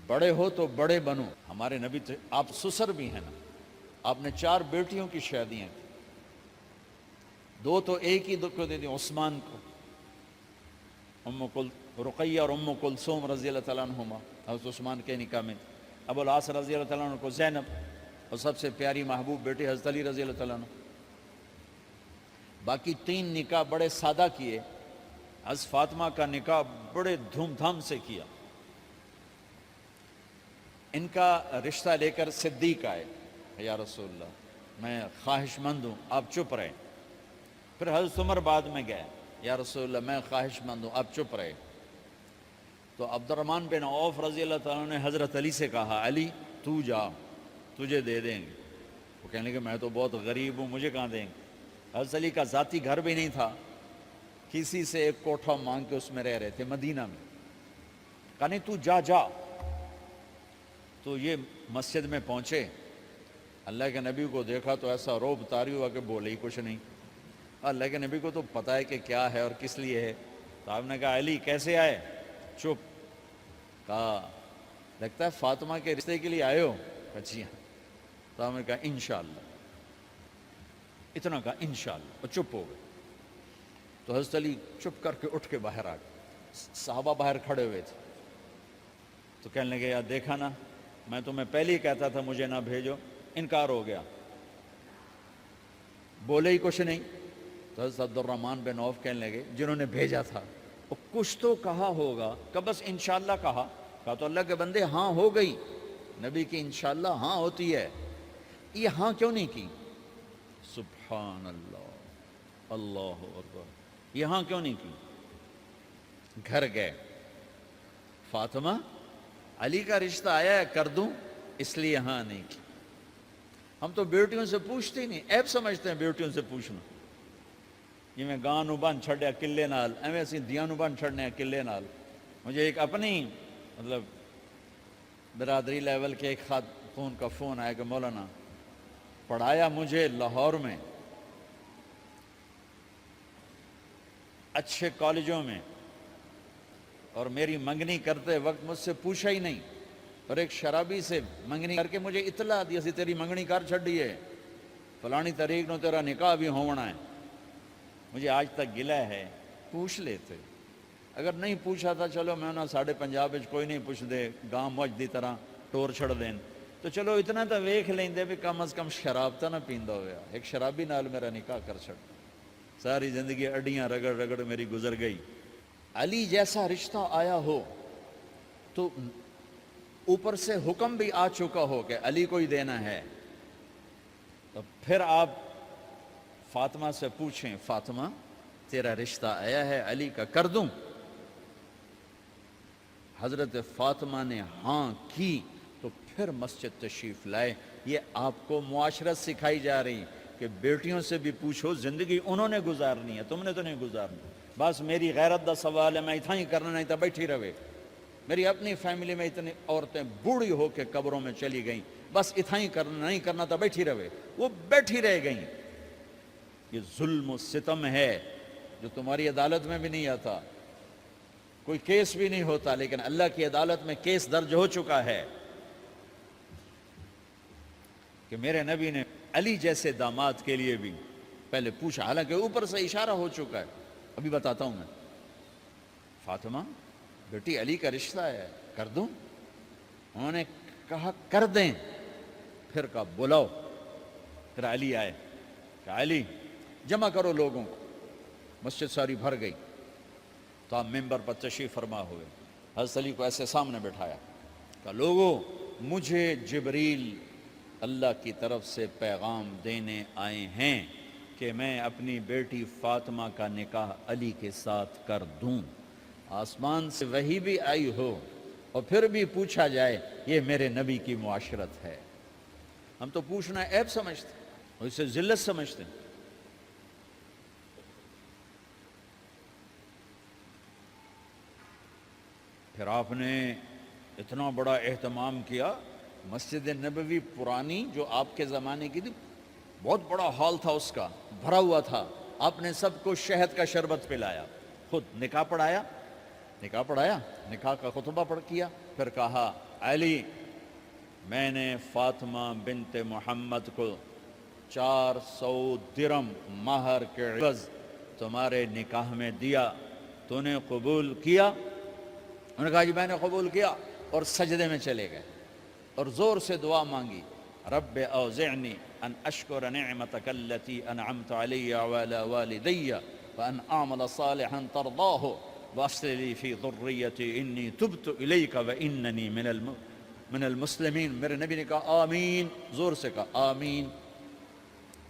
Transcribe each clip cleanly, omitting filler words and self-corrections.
بڑے ہو تو بڑے بنو. ہمارے نبی تو آپ سسر بھی ہیں نا, آپ نے 4 بیٹیوں کی شادیاں کی, 2 تو ایک ہی کو دے دی عثمان کو, رقیہ اور ام کلثوم رضی اللہ تعالیٰ عنہما حضرت عثمان کے نکاح میں, ابو العاص رضی اللہ تعالیٰ عنہ کو زینب, اور سب سے پیاری محبوب بیٹی حضرت علی رضی اللہ تعالیٰ عنہ. باقی 3 نکاح بڑے سادہ کیے. حضرت فاطمہ کا نکاح بڑے دھوم دھام سے کیا. ان کا رشتہ لے کر صدیق آئے, یا رسول اللہ میں خواہش مند ہوں, آپ چپ رہے. پھر حضرت عمر بعد میں گئے, یا رسول اللہ میں خواہش مند ہوں, آپ چپ رہے. تو عبد الرحمن بن عوف رضی اللہ تعالیٰ نے حضرت علی سے کہا, علی تو جا, تجھے دے دیں گے. وہ کہنے لگے میں تو بہت غریب ہوں, مجھے کہاں دیں گے. حضرت علی کا ذاتی گھر بھی نہیں تھا, کسی سے ایک کوٹھا مانگ کے اس میں رہ رہے تھے مدینہ میں. کہا نہیں تو جا جا. تو یہ مسجد میں پہنچے, اللہ کے نبی کو دیکھا تو ایسا روب طاری ہوا کہ بولے ہی کچھ نہیں. اللہ کے نبی کو تو پتہ ہے کہ کیا ہے اور کس لیے ہے. تو آپ نے کہا علی کیسے آئے؟ چپ. کہا لگتا ہے فاطمہ کے رشتے کے لیے آئے ہو. کہا جی ہاں. تو آپ نے کہا انشاءاللہ, اتنا کہا انشاءاللہ, اور چپ ہو گئے. تو حضرت علی چپ کر کے اٹھ کے باہر آ گئے. صحابہ باہر کھڑے ہوئے تھے. تو کہنے لگے یار دیکھا نا, میں تمہیں پہلے ہی کہتا تھا مجھے نہ بھیجو, انکار ہو گیا, بولے ہی کچھ نہیں. تو حضرت عبد الرحمن بن عوف کہنے لگے جنہوں نے بھیجا تھا, وہ کچھ تو کہا ہوگا, کہ بس انشاءاللہ کہا. کہا تو اللہ کے بندے ہاں ہو گئی, نبی کی انشاءاللہ ہاں ہوتی ہے, یہ ہاں کیوں نہیں کی؟ سبحان اللہ, اللہ اکبر, یہ ہاں کیوں نہیں کی؟ گھر گئے, فاطمہ علی کا رشتہ آیا ہے کر دوں, اس لیے ہاں نہیں کی. ہم تو بیٹیوں سے پوچھتے ہی نہیں, عیب سمجھتے ہیں بیٹیوں سے پوچھنا. جی میں گاں نو بن چھڑیا قلعے نال, ایویں اسی دیاں نو بن چھڑنے قلعے نال. مجھے ایک اپنی مطلب برادری لیول کے ایک خاتون کا فون آیا کہ مولانا پڑھایا مجھے لاہور میں اچھے کالجوں میں, اور میری منگنی کرتے وقت مجھ سے پوچھا ہی نہیں, اور ایک شرابی سے منگنی کر کے مجھے اطلاع دی سی تیری منگنی کر چھڑی ہے, فلانی تاریخ نو تیرا نکاح بھی ہونا ہے. مجھے آج تک گلہ ہے, پوچھ لیتے. اگر نہیں پوچھا تھا چلو میں نہ ساڑھے پنجاب وچ کوئی نہیں پوچھ دے, گاں موج دی طرح ٹور چھڑ دین, تو چلو اتنا تو ویکھ لیندے بھی کم از کم شراب تو نہ پیندا ہویا. ایک شرابی نال میرا نکاح کر چھڑ, ساری زندگی اڈیاں رگڑ رگڑ میری گزر گئی. علی جیسا رشتہ آیا ہو تو اوپر سے حکم بھی آ چکا ہو کہ علی کو ہی دینا ہے, تو پھر آپ فاطمہ سے پوچھیں, فاطمہ تیرا رشتہ آیا ہے علی کا, کر دوں؟ حضرت فاطمہ نے ہاں کی تو پھر مسجد تشریف لائے. یہ آپ کو معاشرت سکھائی جا رہی کہ بیٹیوں سے بھی پوچھو, زندگی انہوں نے گزارنی ہے, تم نے تو نہیں گزارنی. بس میری غیرت دا سوال ہے, میں اتنا ہی کرنا, نہیں تو بیٹھی رہے. میری اپنی فیملی میں اتنی عورتیں بوڑھی ہو کے قبروں میں چلی گئیں, بس اتنا ہی کرنا, نہیں کرنا تو بیٹھی رہے. وہ بیٹھی رہ گئیں. یہ ظلم و ستم ہے جو تمہاری عدالت میں بھی نہیں آتا, کوئی کیس بھی نہیں ہوتا, لیکن اللہ کی عدالت میں کیس درج ہو چکا ہے کہ میرے نبی نے علی جیسے داماد کے لیے بھی پہلے پوچھا, حالانکہ اوپر سے اشارہ ہو چکا ہے. ابھی بتاتا ہوں میں. فاطمہ بیٹی علی کا رشتہ ہے, کر دوں؟ انہوں نے کہا کر دیں. پھر کہا بلاؤ. پھر علی آئے, کہ علی جمع کرو لوگوں کو. مسجد ساری بھر گئی. تو آپ ممبر پر تشریف فرما ہوئے. حضرت علی کو ایسے سامنے بٹھایا, کہ لوگوں مجھے جبریل اللہ کی طرف سے پیغام دینے آئے ہیں کہ میں اپنی بیٹی فاطمہ کا نکاح علی کے ساتھ کر دوں. آسمان سے وحی بھی آئی ہو اور پھر بھی پوچھا جائے, یہ میرے نبی کی معاشرت ہے. ہم تو پوچھنا عیب سمجھتے ہیں, اور اسے ذلت سمجھتے ہیں. پھر آپ نے اتنا بڑا اہتمام کیا. مسجد نبوی پرانی جو آپ کے زمانے کی تھی, بہت بڑا ہال تھا, اس کا بھرا ہوا تھا. آپ نے سب کو شہد کا شربت پلایا, خود نکاح پڑھایا, نکاح کا خطبہ پڑھ کیا. پھر کہا علی میں نے فاطمہ بنت محمد کو 400 درم مہر کے عوض تمہارے نکاح میں دیا، تو نے قبول کیا؟ انہوں نے کہا جی میں نے قبول کیا، اور سجدے میں چلے گئے اور زور سے دعا مانگی، رب اوزعنی ان اشکر نعمتک التی انعمت علی وعلی والدی وان اعمل صالحا ترضاہ واصلح لی فی ذریتی انی تبت الیک واننی من المسلمین۔ میرے نبی نے کہا آمین، زور سے کہا آمین،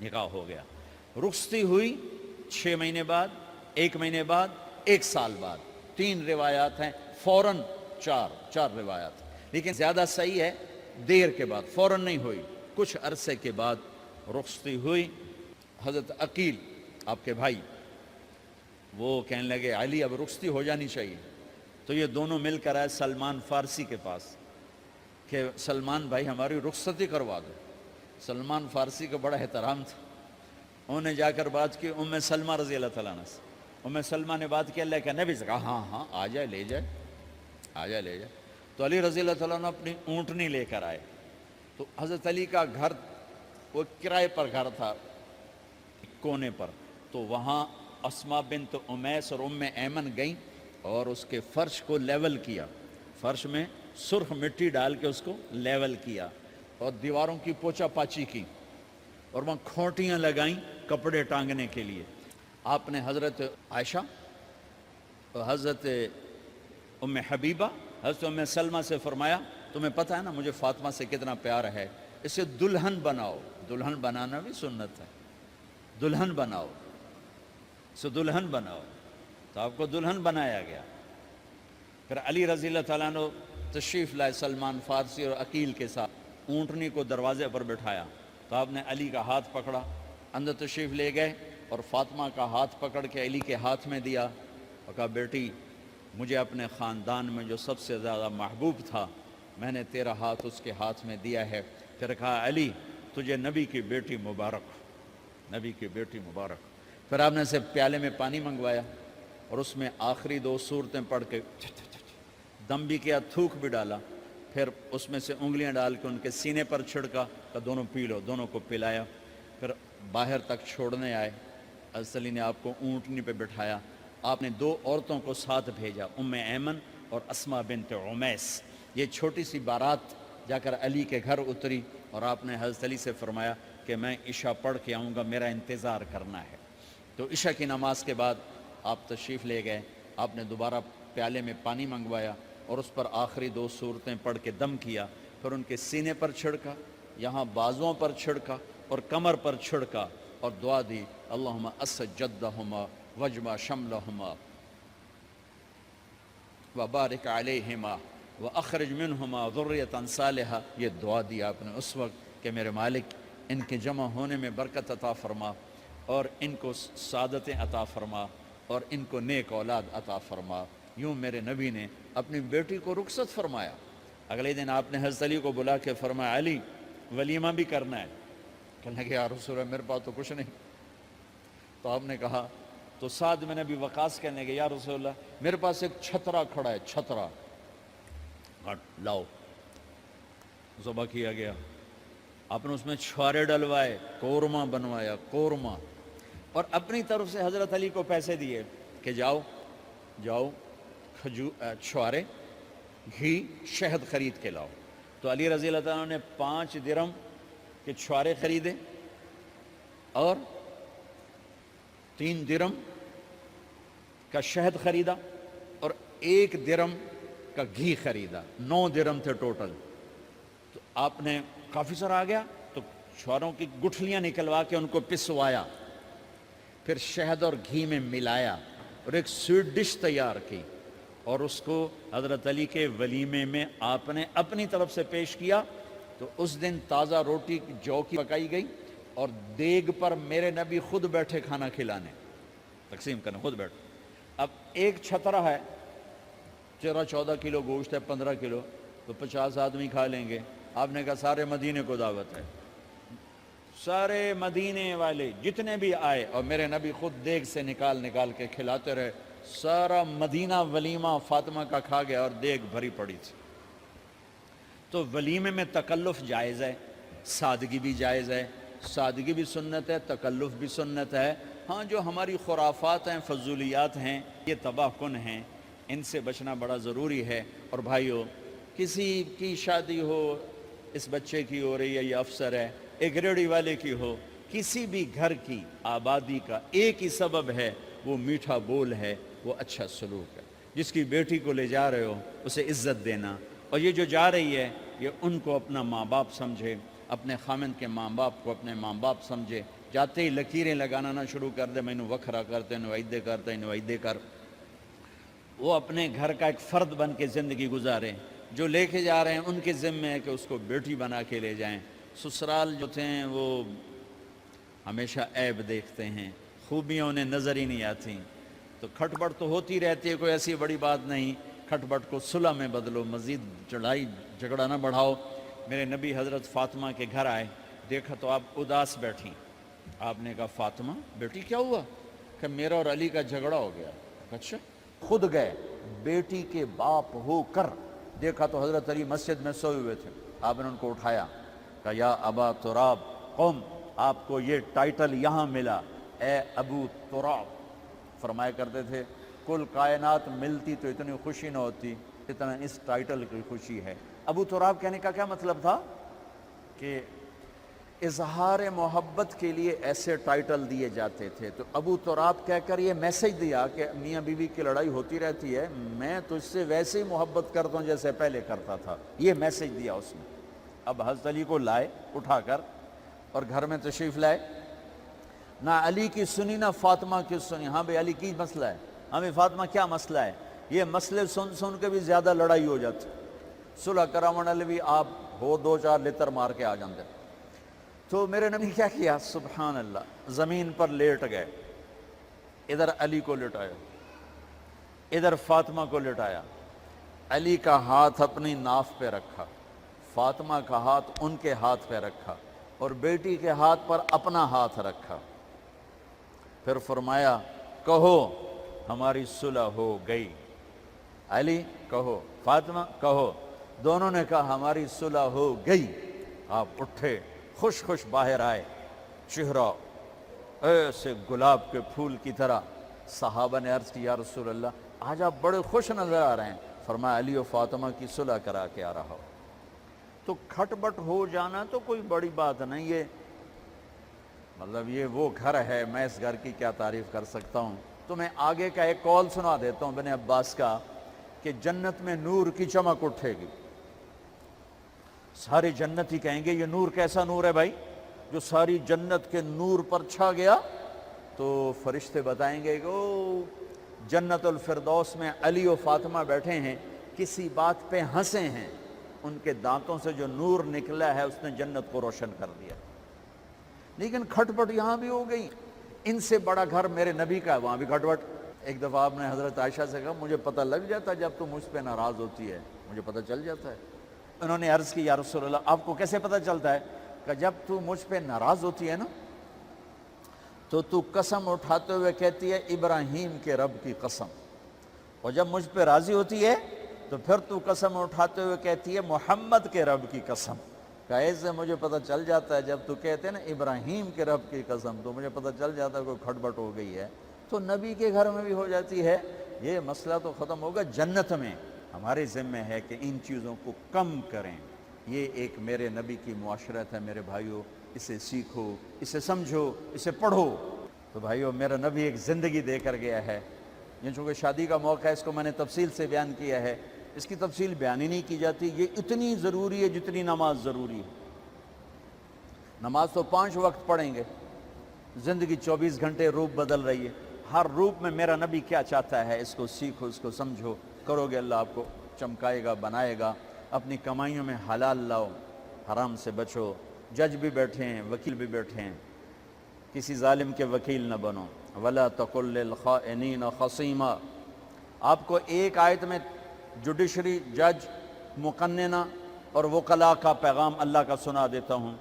نکاح ہو گیا۔ رخصتی ہوئی 6 مہینے بعد، 1 مہینے بعد، 1 سال بعد، 3 روایات ہیں، فوراً 4 روایات، لیکن زیادہ صحیح ہے دیر کے بعد، فوراً نہیں ہوئی، کچھ عرصے کے بعد رخصتی ہوئی۔ حضرت عقیل آپ کے بھائی وہ کہنے لگے علی اب رخصتی ہو جانی چاہیے، تو یہ دونوں مل کر آئے سلمان فارسی کے پاس کہ سلمان بھائی ہماری رخصتی کروا دو۔ سلمان فارسی کا بڑا احترام تھا، انہوں نے جا کر بات کی ام سلمہ رضی اللہ تعالیٰ عنہ سے۔ ام سلمہ نے بات کی اللہ کے نبی سے، کہا ہاں ہاں آ جائے، لے جائے، آ جائے لے جائے۔ تو علی رضی اللہ تعالیٰ عنہ اپنی اونٹنی لے کر آئے، تو حضرت علی کا گھر وہ کرائے پر گھر تھا کونے پر، تو وہاں اسماء بنت امیس اور ام ایمن گئیں اور اس کے فرش کو لیول کیا، فرش میں سرخ مٹی ڈال کے اس کو لیول کیا اور دیواروں کی پوچا پاچی کی اور وہاں کھوٹیاں لگائیں کپڑے ٹانگنے کے لیے۔ آپ نے حضرت عائشہ، حضرت ام حبیبہ، حضرت ام سلمہ سے فرمایا تمہیں پتہ ہے نا مجھے فاطمہ سے کتنا پیار ہے، اسے دلہن بناؤ۔ دلہن بنانا بھی سنت ہے، دلہن بناؤ، اسے دلہن بناؤ، تو آپ کو دلہن بنایا گیا۔ پھر علی رضی اللہ تعالیٰ عنہ تشریف لائے سلمان فارسی اور عقیل کے ساتھ، اونٹنی کو دروازے پر بٹھایا، تو آپ نے علی کا ہاتھ پکڑا، اندر تشریف لے گئے اور فاطمہ کا ہاتھ پکڑ کے علی کے ہاتھ میں دیا اور کہا بیٹی مجھے اپنے خاندان میں جو سب سے زیادہ محبوب تھا میں نے تیرا ہاتھ اس کے ہاتھ میں دیا ہے۔ پھر کہا علی تجھے نبی کی بیٹی مبارک، نبی کی بیٹی مبارک۔ پھر آپ نے اسے پیالے میں پانی منگوایا اور اس میں آخری 2 سورتیں پڑھ کے دم بھی کیا، تھوک بھی ڈالا، پھر اس میں سے انگلیاں ڈال کے ان کے سینے پر چھڑکا کہ دونوں پی لو، دونوں کو پلایا۔ پھر باہر تک چھوڑنے آئے، حضرت علی نے آپ کو اونٹنی پہ بٹھایا، آپ نے 2 عورتوں کو ساتھ بھیجا، ام ایمن اور اسماء بنت عمیس۔ یہ چھوٹی سی بارات جا کر علی کے گھر اتری اور آپ نے حضرت علی سے فرمایا کہ میں عشاء پڑھ کے آؤں گا، میرا انتظار کرنا ہے۔ تو عشاء کی نماز کے بعد آپ تشریف لے گئے، آپ نے دوبارہ پیالے میں پانی منگوایا اور اس پر آخری 2 سورتیں پڑھ کے دم کیا، پھر ان کے سینے پر چھڑکا، یہاں بازوؤں پر چھڑکا اور کمر پر چھڑکا اور دعا دی اللہم اسد جدہما وجمع شملہما وبارک علیہما واخرج منہما ذریۃ صالحہ۔ یہ دعا دی آپ نے اس وقت کہ میرے مالک ان کے جمع ہونے میں برکت عطا فرما اور ان کو سعادتیں عطا فرما اور ان کو نیک اولاد عطا فرما۔ یوں میرے نبی نے اپنی بیٹی کو رخصت فرمایا۔ اگلے دن آپ نے حضرت علی کو بلا کے فرمایا علی ولیمہ بھی کرنا ہے۔ کہنے لگے یا رسول اللہ میرے پاس تو کچھ نہیں۔ تو آپ نے کہا، تو سعد بن ابی وقاص کہنے لگے یا رسول اللہ میرے پاس ایک چھترا کھڑا ہے، چھترا لاؤ۔ ذبح کیا گیا، آپ نے اس میں چھوارے ڈلوائے، قورمہ بنوایا، قورمہ، اور اپنی طرف سے حضرت علی کو پیسے دیے کہ جاؤ چھوارے، گھی، شہد خرید کے لاؤ۔ تو علی رضی اللہ تعالیٰ نے 5 درم کے چھوارے خریدے اور 3 درم کا شہد خریدا اور 1 درم کا گھی خریدا، 9 درم تھے ٹوٹل۔ تو آپ نے کافی سارا آ گیا تو چھواروں کی گٹھلیاں نکلوا کے ان کو پسوایا، پھر شہد اور گھی میں ملایا اور ایک سویٹ ڈش تیار کی اور اس کو حضرت علی کے ولیمے میں آپ نے اپنی طرف سے پیش کیا۔ تو اس دن تازہ روٹی جو کی پکائی گئی اور دیگ پر میرے نبی خود بیٹھے کھانا کھلانے، تقسیم کرنے، خود بیٹھے۔ اب ایک چھترا ہے، 14 کلو گوشت ہے، 15 کلو، تو 50 آدمی کھا لیں گے۔ آپ نے کہا سارے مدینے کو دعوت ہے، سارے مدینے والے جتنے بھی آئے، اور میرے نبی خود دیگ سے نکال کے کھلاتے رہے۔ سارا مدینہ ولیمہ فاطمہ کا کھا گیا اور دیگ بھری پڑی تھی۔ تو ولیمے میں تکلف جائز ہے، سادگی بھی جائز ہے، سادگی بھی سنت ہے، تکلف بھی سنت ہے۔ ہاں جو ہماری خرافات ہیں، فضولیات ہیں، یہ تباہ کن ہیں، ان سے بچنا بڑا ضروری ہے۔ اور بھائیو، کسی کی شادی ہو، اس بچے کی ہو رہی ہے، یہ افسر ہے، ایک ریڑھی والے کی ہو، کسی بھی گھر کی آبادی کا ایک ہی سبب ہے، وہ میٹھا بول ہے، وہ اچھا سلوک ہے۔ جس کی بیٹی کو لے جا رہے ہو اسے عزت دینا، اور یہ جو جا رہی ہے یہ ان کو اپنا ماں باپ سمجھے، اپنے خامند کے ماں باپ کو اپنے ماں باپ سمجھے۔ جاتے ہی لکیریں لگانا نہ شروع کر دے، مینوں وکھرا کرتے نوائدے کرتے نوائدے کر۔ وہ اپنے گھر کا ایک فرد بن کے زندگی گزاریں۔ جو لے کے جا رہے ہیں ان کے ذمے ہے کہ اس کو بیٹی بنا کے لے جائیں۔ سسرال جو تھے وہ ہمیشہ عیب دیکھتے ہیں، خوبیاں انہیں نظر ہی نہیں آتی۔ تو کھٹ بٹ تو ہوتی رہتی ہے، کوئی ایسی بڑی بات نہیں، کھٹ بٹ کو صلح میں بدلو، مزید لڑائی جھگڑا نہ بڑھاؤ۔ میرے نبی حضرت فاطمہ کے گھر آئے، دیکھا تو آپ اداس بیٹھی۔ آپ نے کہا فاطمہ بیٹی کیا ہوا؟ کہ میرا اور علی کا جھگڑا ہو گیا۔ اچھا؟ خود گئے، بیٹی کے باپ ہو کر دیکھا تو حضرت علی مسجد میں سوئے ہوئے تھے۔ آپ نے ان کو اٹھایا، کہا یا ابا تراب قم، آپ کو یہ ٹائٹل یہاں ملا، اے ابو تراب۔ فرمایا کرتے تھے کل کائنات ملتی تو اتنی خوشی نہ ہوتی اتنا اس ٹائٹل کی خوشی ہے۔ ابو تراب کہنے کا کیا مطلب تھا؟ کہ اظہار محبت کے لیے ایسے ٹائٹل دیے جاتے تھے۔ تو ابو تراب کہہ کر یہ میسج دیا کہ میاں بیوی کی لڑائی ہوتی رہتی ہے، میں تجھ سے ویسے ہی محبت کرتا ہوں جیسے پہلے کرتا تھا، یہ میسج دیا اس نے۔ اب حضرت علی کو لائے اٹھا کر اور گھر میں تشریف لائے، نہ علی کی سنی نہ فاطمہ کی سنی۔ ہاں بھئی علی کی مسئلہ ہے، ہاں بھئی فاطمہ کیا مسئلہ ہے؟ یہ مسئلے سن سن کے بھی زیادہ لڑائی ہو جاتی، صلح کراون والے بھی آپ ہو دو چار لتر مار کے آ جاندے۔ تو میرے نبی کیا کیا؟ سبحان اللہ، زمین پر لیٹ گئے، ادھر علی کو لٹایا، ادھر فاطمہ کو لٹایا، علی کا ہاتھ اپنی ناف پہ رکھا، فاطمہ کا ہاتھ ان کے ہاتھ پہ رکھا، اور بیٹی کے ہاتھ پر اپنا ہاتھ رکھا۔ پھر فرمایا کہو ہماری صلح ہو گئی۔ علی کہو، فاطمہ کہو۔ دونوں نے کہا ہماری صلح ہو گئی۔ آپ اٹھے، خوش خوش باہر آئے، چہرہ ایسے گلاب کے پھول کی طرح۔ صحابہ نے عرض کی یا رسول اللہ آج آپ بڑے خوش نظر آ رہے ہیں۔ فرمایا علی و فاطمہ کی صلح کرا کے آ رہا ہو۔ تو کھٹ بٹ ہو جانا تو کوئی بڑی بات نہیں، یہ مطلب یہ وہ گھر ہے، میں اس گھر کی کیا تعریف کر سکتا ہوں۔ تو میں آگے کا ایک قول سنا دیتا ہوں ابن عباس کا، کہ جنت میں نور کی چمک اٹھے گی، سارے جنتی کہیں گے یہ نور کیسا نور ہے بھائی جو ساری جنت کے نور پر چھا گیا؟ تو فرشتے بتائیں گے کہ او جنت الفردوس میں علی و فاطمہ بیٹھے ہیں، کسی بات پہ ہنسے ہیں، ان کے دانتوں سے جو نور نکلا ہے اس نے جنت کو روشن کر دیا۔ لیکن کھٹ پٹ یہاں بھی ہو گئی، ان سے بڑا گھر میرے نبی کا ہے، وہاں بھی کھٹ پٹ۔ ایک دفعہ آپ نے حضرت عائشہ سے کہا مجھے پتہ لگ جاتا جب تو مجھ پہ ناراض ہوتی ہے، مجھے پتہ چل جاتا ہے۔ انہوں نے عرض کی یا رسول اللہ آپ کو کیسے پتہ چلتا ہے؟ کہ جب تو مجھ پہ ناراض ہوتی ہے نا تو قسم اٹھاتے ہوئے کہتی ہے ابراہیم کے رب کی قسم، اور جب مجھ پہ راضی ہوتی ہے تو پھر تو قسم اٹھاتے ہوئے کہتی ہے محمد کے رب کی قسم۔ کہ ایسے مجھے پتہ چل جاتا ہے جب تو کہتے ہیں نا ابراہیم کے رب کی قسم، تو مجھے پتہ چل جاتا ہے کوئی کھٹ بٹ ہو گئی ہے۔ تو نبی کے گھر میں بھی ہو جاتی ہے، یہ مسئلہ تو ختم ہوگا جنت میں۔ ہمارے ذمہ ہے کہ ان چیزوں کو کم کریں۔ یہ ایک میرے نبی کی معاشرت ہے میرے بھائیوں، اسے سیکھو، اسے سمجھو، اسے پڑھو۔ تو بھائیوں میرا نبی ایک زندگی دے کر گیا ہے، یہ چونکہ شادی کا موقع ہے اس کو میں نے تفصیل سے بیان کیا ہے، اس کی تفصیل بیان ہی نہیں کی جاتی۔ یہ اتنی ضروری ہے جتنی نماز ضروری ہے۔ نماز تو 5 وقت پڑھیں گے، زندگی 24 گھنٹے روپ بدل رہی ہے، ہر روپ میں میرا نبی کیا چاہتا ہے اس کو سیکھو، اس کو سمجھو، کرو گے اللہ آپ کو چمکائے گا، بنائے گا۔ اپنی کمائیوں میں حلال لاؤ، حرام سے بچو۔ جج بھی بیٹھے ہیں، وکیل بھی بیٹھے ہیں، کسی ظالم کے وکیل نہ بنو۔ وَلَا تَقُلْ لِلْخَائِنِينَ خَصِيمًا۔ آپ کو ایک آیت میں جوڈیشری، جج، مقننہ اور وکلاء کا پیغام اللہ کا سنا دیتا ہوں۔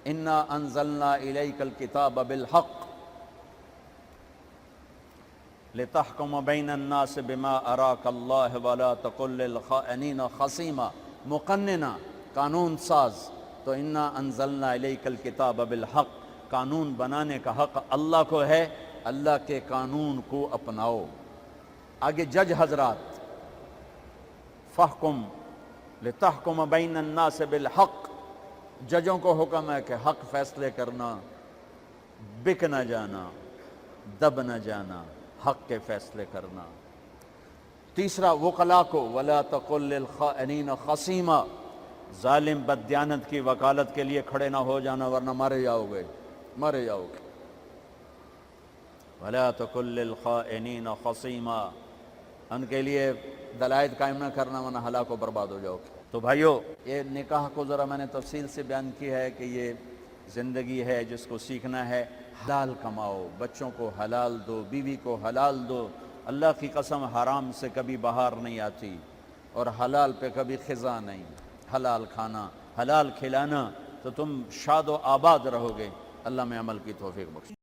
اِنَّا أَنزَلْنَا إِلَيْكَ الْكِتَابَ بِالْحَقِّ لِتَحْكُمَ بَيْنَ النَّاسِ بِمَا أَرَاكَ اللَّهُ وَلَا تَقُلْ لِلْخَائِنِينَ خَصِيمًا۔ مقننہ قانون ساز، تو انا انزلنا الیک الکتاب بالحق، قانون بنانے کا حق اللہ کو ہے، اللہ کے قانون کو اپناؤ۔ آگے جج حضرات، فحکم لتحکم بین الناس بالحق، ججوں کو حکم ہے کہ حق فیصلے کرنا، بک نہ جانا، دب نہ جانا، حق کے فیصلے کرنا۔ تیسرا وکلاء کو ولا تقل للخائنین خصیما، ظالم بددیانت کی وکالت کے لیے کھڑے نہ ہو جانا ورنہ مارے جاؤ گے، مارے جاؤ گے۔ ولا تقل للخائنین خصیما، ان کے لیے دلائل قائم نہ کرنا ورنہ ہلاک و برباد ہو جاؤ گے۔ تو بھائیو، یہ نکاح کو ذرا میں نے تفصیل سے بیان کی ہے کہ یہ زندگی ہے جس کو سیکھنا ہے۔ حلال کماؤ، بچوں کو حلال دو، بیوی کو حلال دو۔ اللہ کی قسم حرام سے کبھی بہار نہیں آتی اور حلال پہ کبھی خزاں نہیں۔ حلال کھانا، حلال کھلانا، تو تم شاد و آباد رہو گے۔ اللہ میں عمل کی توفیق بخشے۔